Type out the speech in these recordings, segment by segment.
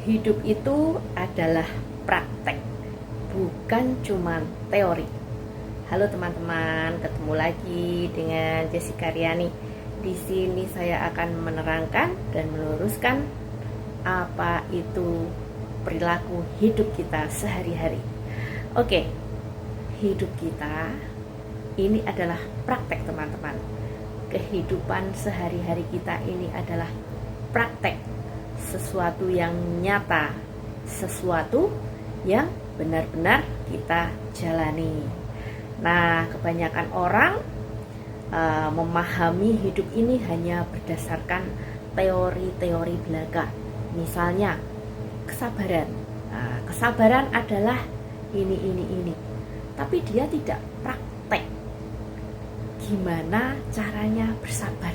Hidup itu adalah praktek, bukan cuma teori. Halo teman-teman, ketemu lagi dengan Jessica Riani. Di sini saya akan menerangkan dan meluruskan apa itu perilaku hidup kita sehari-hari. Oke, hidup kita ini adalah praktek, teman-teman. Kehidupan sehari-hari kita ini adalah praktek, sesuatu yang nyata, sesuatu yang benar-benar kita jalani. Nah, kebanyakan orang memahami hidup ini hanya berdasarkan teori-teori belaka. Misalnya kesabaran. Nah, kesabaran adalah ini. Tapi dia tidak praktek gimana caranya bersabar.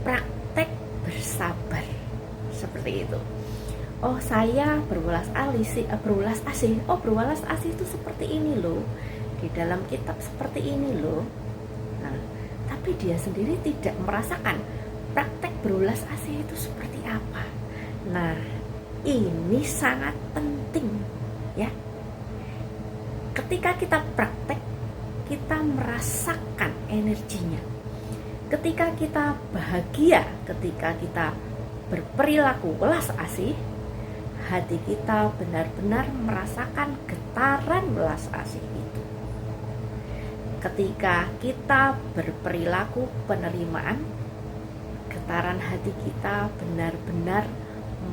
Praktek bersabar. Seperti itu. Oh, saya berwelas asih. Oh, berwelas asih itu seperti ini loh. Di dalam kitab seperti ini loh. Nah, tapi dia sendiri tidak merasakan praktek berwelas asih itu seperti apa. Nah, ini sangat penting ya. Ketika kita praktek, kita merasakan energinya. Ketika kita bahagia, ketika kita berperilaku welas asih, hati kita benar-benar merasakan getaran welas asih itu. Ketika kita berperilaku penerimaan, getaran hati kita benar-benar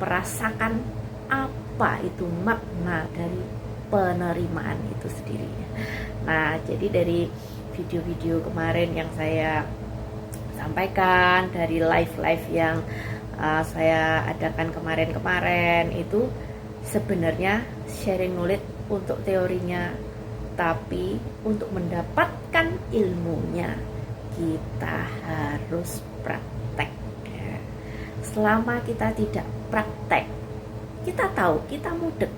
merasakan apa itu makna dari penerimaan itu sendiri. Nah, jadi dari video-video kemarin yang saya sampaikan, dari live-live yang saya adakan kemarin itu sebenarnya sharing knowledge untuk teorinya, tapi untuk mendapatkan ilmunya kita harus praktek. Selama kita tidak praktek, kita tahu kita mudek,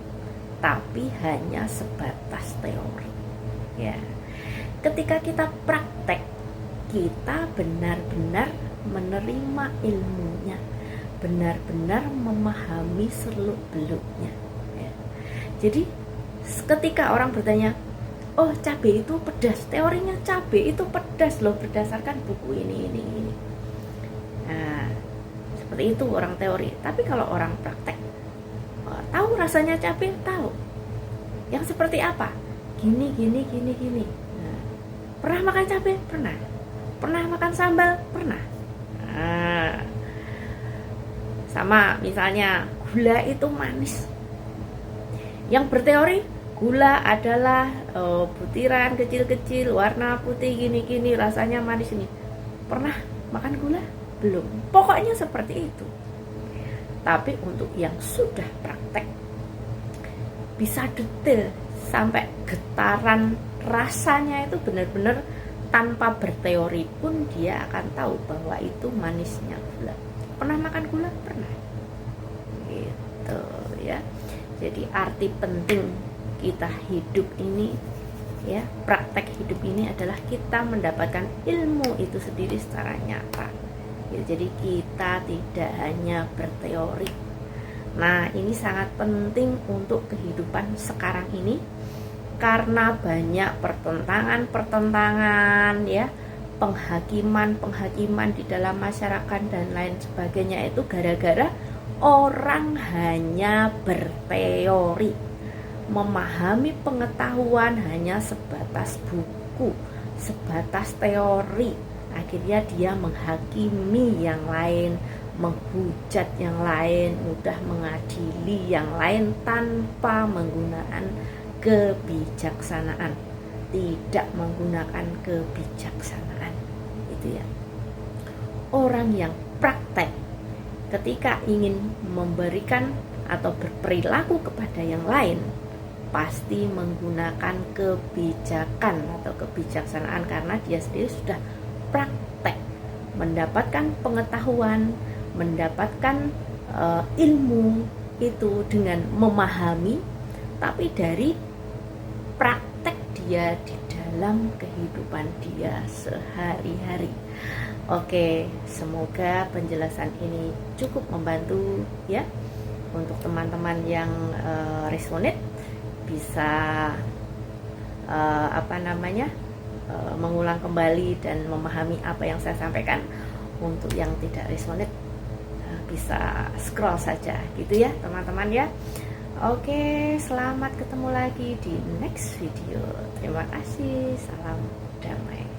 tapi hanya sebatas teori. Ya, ketika kita praktek, kita benar-benar menerima ilmunya, benar-benar memahami seluk-beluknya ya. Jadi ketika orang bertanya, oh cabai itu pedas, teorinya cabai itu pedas loh berdasarkan buku ini. Nah, seperti itu orang teori. Tapi kalau orang praktek, tahu rasanya cabai, tahu yang seperti apa, gini. Nah, pernah makan cabai? Pernah makan sambal? Pernah. Nah, sama misalnya gula itu manis. Yang berteori gula adalah butiran kecil-kecil warna putih gini rasanya manis ini. Pernah makan gula? Belum. Pokoknya seperti itu. Tapi untuk yang sudah praktek, bisa detail sampai getaran rasanya itu benar-benar tanpa berteori pun dia akan tahu bahwa itu manisnya gula. Pernah makan gula? Pernah. Gitu ya. Jadi arti penting kita hidup ini ya, praktek hidup ini adalah kita mendapatkan ilmu itu sendiri secara nyata. Ya, jadi kita tidak hanya berteori. Nah, ini sangat penting untuk kehidupan sekarang ini karena banyak pertentangan ya, penghakiman di dalam masyarakat dan lain sebagainya, itu gara-gara orang hanya berteori, memahami pengetahuan hanya sebatas buku, sebatas teori. Akhirnya dia menghakimi yang lain, menghujat yang lain, mudah mengadili yang lain tanpa menggunakan kebijaksanaan, tidak menggunakan kebijaksanaan. Itu ya. Orang yang praktek ketika ingin memberikan atau berperilaku kepada yang lain pasti menggunakan kebijakan atau kebijaksanaan karena dia sendiri sudah praktek, mendapatkan pengetahuan, mendapatkan ilmu itu dengan memahami, tapi dari praktek dia di dalam kehidupan dia sehari-hari. Oke, semoga penjelasan ini cukup membantu ya. Untuk teman-teman yang resonate bisa mengulang kembali dan memahami apa yang saya sampaikan. Untuk yang tidak resonate bisa scroll saja gitu ya teman-teman ya. Oke, selamat ketemu lagi di next video. Terima kasih, salam damai.